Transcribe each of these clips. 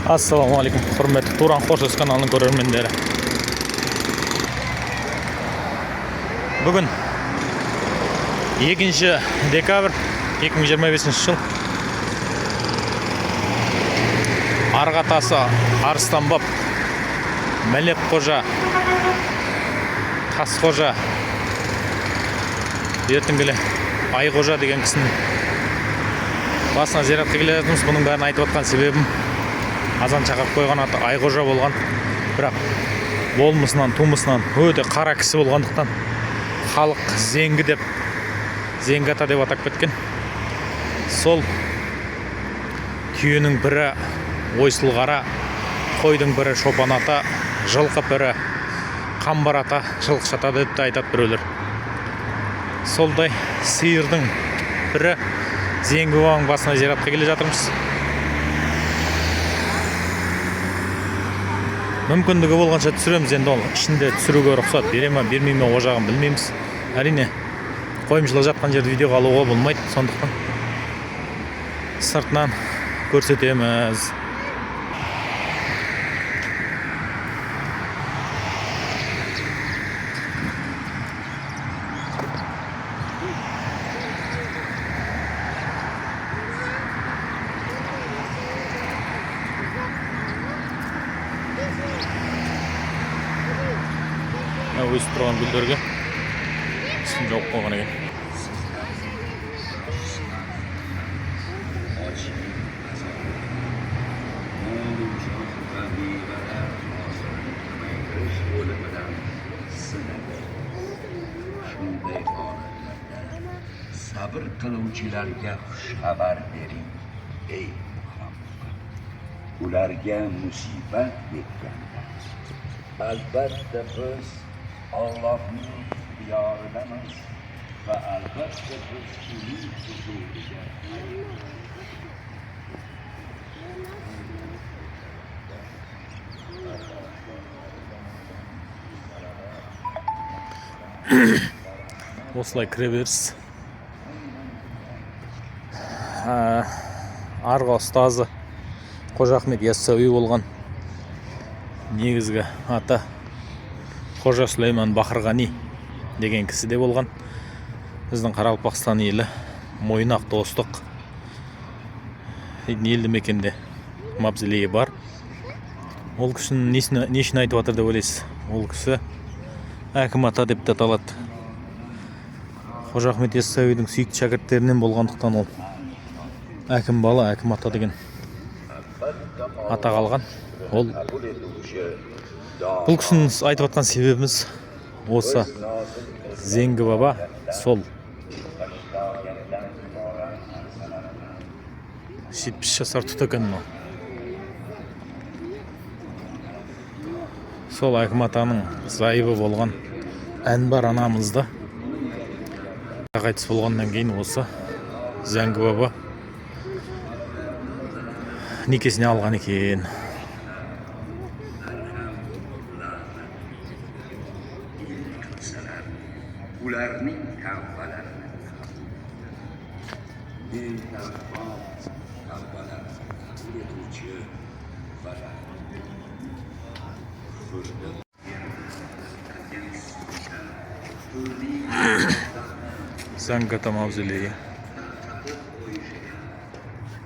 Ассалаумағалейкум, құрметті Туран Қошес каналының көрермендері. Бүгін 2 декабрь 2025 жыл. Арғатасы Арыстанбап, Мәлек қожа, Тас қожа, ертіңгілі Ай қожа деген кісінің басына зиратқа келе жатырмыз. Бұның бәрін айтып отқан себебім, азан шақырып қойған аты Ай қожа болған, бірақ болмысынан, тумысынан өте қара кісі болғандықтан халық Зеңгі деп, Зеңгі ата деп атап кеткен. Сол түйенің бірі Ойсыл қара, қойдың бірі Шопан ата, жылқы бірі Қамбар ата, жылқышы ата деп те айтады біреулер. Солдай сиырдың бірі Зеңгі бабаның басына зиратқа келе жатырмыз. Мүмкіндігі болғанша түсіреміз, енді ол ішінде түсіруге рұқсат бере ме, бермей ме, о жағын білмейміз. Әрине, қойымшылық жатқан жерді видеоға алуға болмайды, сондықтан сыртынан көрсетеміз. Өсіп тұрған гүлдерге ісін жауып қойған екен. Sabır qiluvchilarga xushxabar bering, ey Muhammad. Ularga musibat yetganda, albatta biz Allohning ixtiyoridamiz va albatta biz uning huzuriga осылай кіре беріс. Арғы ұстазы Қожа Ахмет Яссауи болған. Негізгі аты Қожа Сүлейман Бақырғани деген кісі де болған. Біздің Қарақалпақстан елі Мойнақ Достық елді мекенде мавзолейі бар. Ол кісінің не үшін айтып жатыр деп ойлайсыз? Ол кісі әкім ата деп те аталады. Қожа Ахмет Яссауидің сүйікті шәкірттерінен болғандықтан ол әкім бала, әкім ата деген ата қалған. Бұл кісінің айтып жатқан себебіміз осы Зеңгі баба сол 70 жасар тұт екен. Сол әкім атаның зайыбы болған Әнбар анамызды қайтыс болғаннан кейін осы Зеңгі баба некесіне алған екен. ularning tavbalarini tavbalarini qabul etuvchi va Zəngi ata mavzoleyi.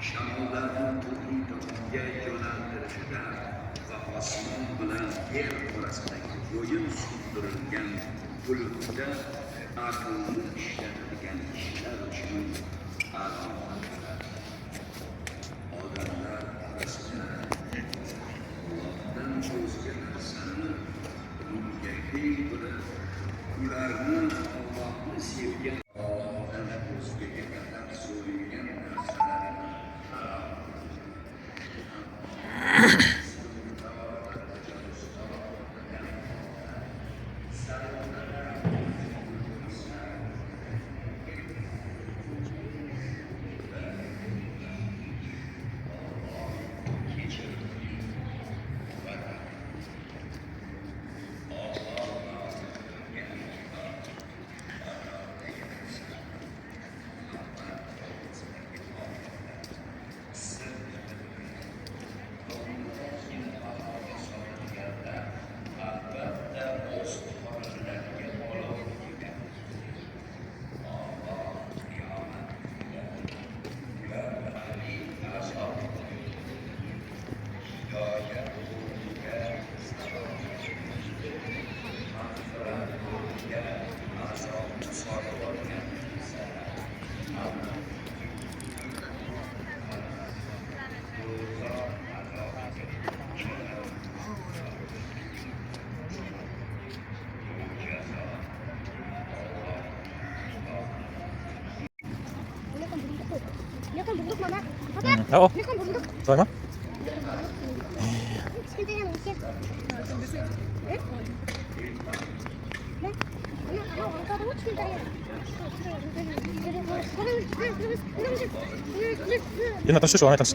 shamollarni turli tomonga yo'naltirishida va osmon bilan yer orasidagi bo'yin sug'dirilgan bulutda aqlni ishlatadigan ishlar uchun odamlar orasida Allohdan o'zga narsani unga teng bilib, ularni Allohni sevgan Allohdan o'zgaga qadar so'yilgan narsalarini О, солай ма? Енді тыныш жүр, тыныш.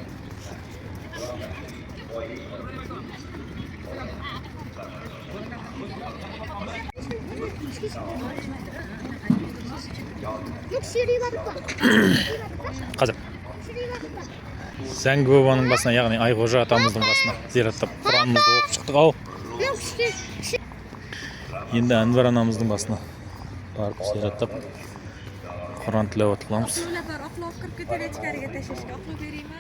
Қазір Зәңгі бабаның басына, яғни Айғожа атамыздың басына зираттап Құранымызды оқып шықтық. Ау. Енді Әнвар анамыздың басына барып зираттап Құран tilovat qilamiz. Oqlov kirib ketadi, ichkariga tashlashga oqlov beraymi?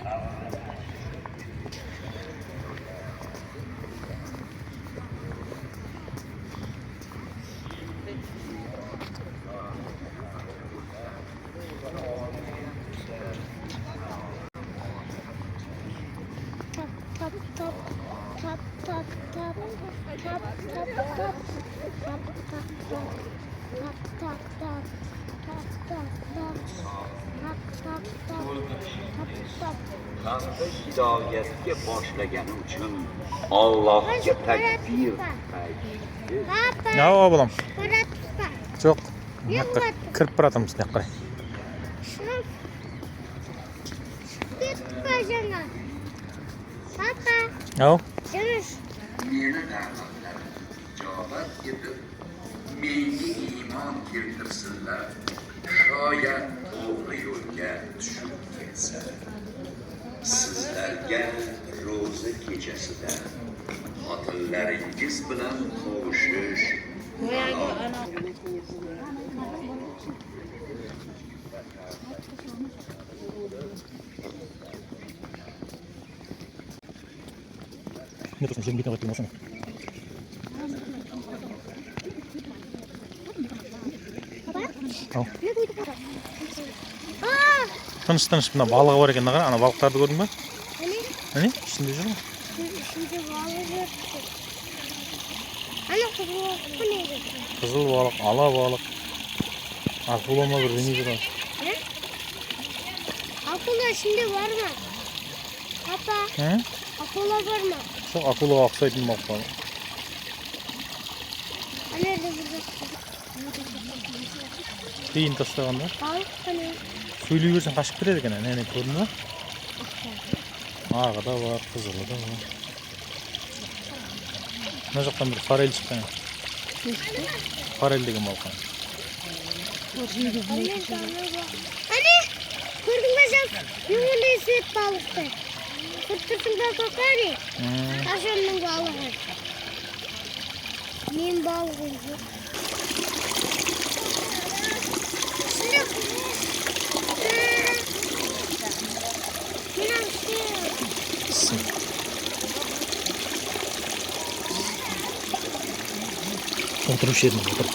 Qanday hidoyatga boshlagani uchun Allohga takbir aytdi. Ya oğlum. Çok. Kırp bıraktım size qaray. Papa. Ya. Yunus. Meni da'vatlarim ijobat etib, menga iymon keltirsinlar. Shoyat to'g'ri yo'lga tushib ketsa. Sizlarga ro'za kechasida xotinlaringiz bilan qo'shish Ne diyorsun? Şimdi bir tane bakayım. Al. Tanış buna balığı var ekan, ana balıklardı gördün mü? Hani? İçinde yok mu? İçinde balık yok. Ana bu neydi? Kızıl balık, ala balık. Akulama bir rengi var. Ne? Akula şimdi var mı? Papa. Hı? Akula var mı? Çok akula aksaydın balıklar. Nerede burada? Deyin tashlaganda. Balık hani? Söyleyiversen kaçıp gider ekan, ne gördün mü? Ağı da var, kızılı da var. Ne jaktan bir farel çıkan. Farel degan balık. Hani? Gördün mü sen? Yumurta süt balıktı. Fırtısında kokar ya. Taşanın balığı. Neyin balığı? Oturup yedim, oturup.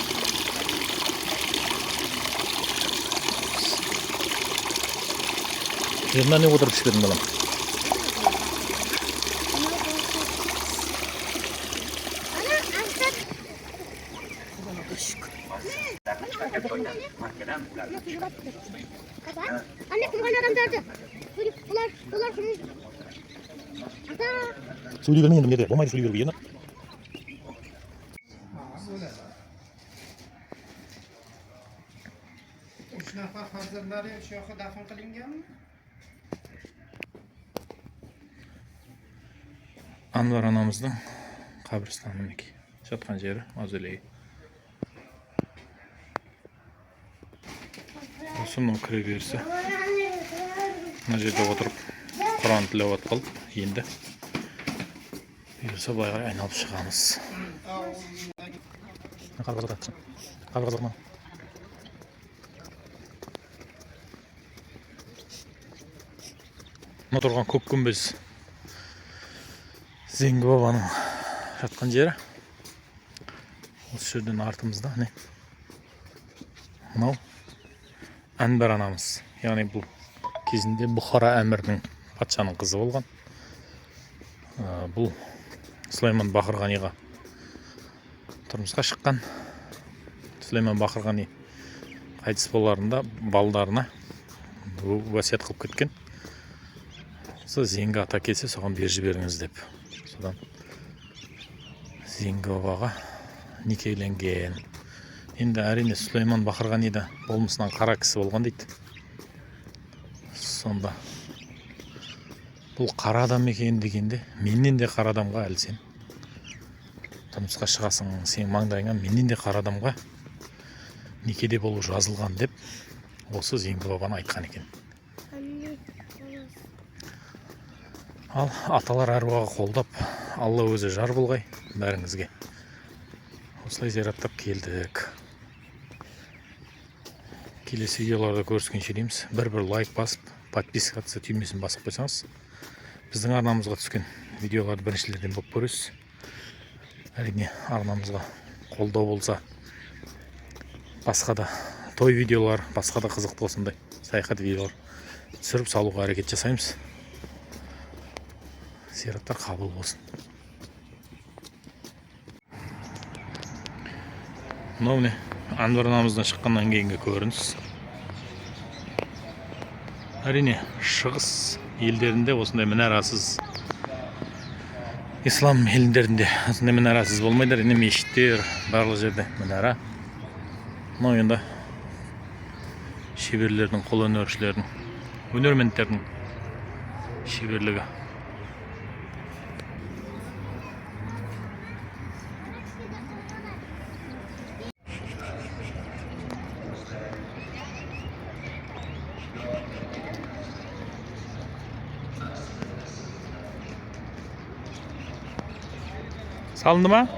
Yerine ne oturup şirin balam? Anne kumhan adam derdi. Bunlar şunu. Söylüyorum yendim yedi. Olmaydı söylüyorum yerine. Uch nafar farzandlari o'sha yoqqa dafn qilinganmi? Anvar anamızın kabristanındaki yatkan yeri mavzoleyi. Osmanlı kiraversa mына жерде отырып Құран tilovat qilib, енді бұйырса байға айналып шығамыз. Қабырғалар. Мына тұрған көк күмбез Зеңгі бабаның жатқан жері. Осы жерден артымызда не? Мынау Әнбар анамыз. Яғни бұл кезінде Бұхара әмірінің патшаның қызы болған. Бұл Сулайман Бақырғаниға тұрмысқа шыққан. Сулайман Бақырғани қайтыс боларында балдарына өсиет қылып кеткен. Сол Зеңгі ата келсе, соған беріп жіберіңіз деп. Содан Зеңгі бабаға некеленген. Енді әрине Сүлейман Бақырғани да болмысынан қара кісі болған дейді. Сонда бұл қара адам екен дегенде, менен де қара адамға әлі сен тұрмысқа шығасың, сен маңдайыңа менен де қара адамға некеде болу жазылған деп осы Зеңгі бабаны айтқан екен. Ал аталар әруағы қолдап, Алла өзі жар болғай бәріңізге. Осылай зираттап келдік. Келесі видеоларда көріскенше дейміз. Бір лайк басып, подпискаться түймесін басып қойсаңыз, біздің арнамызға түскен видеоларды біріншілерден болып көресіз. Әрине арнамызға қолдау болса, басқа да той видеолар, басқа да қызықты осындай саяхат видеолар түсіріп салуға әрекет жасаймыз. Зираттар қабыл болсын. Мынау не? Анварнамыздан шыққаннан кейінгі көрініс. Әрине шығыс елдерінде осындай мінарасыз, ислам елдерінде осындай мінарасыз болмайды. Әрине мешіттер, барлық жерде мінара. Мынау енді шеберлердің, қол өнершілердің, өнермендердің шеберлігі. Salındı mı?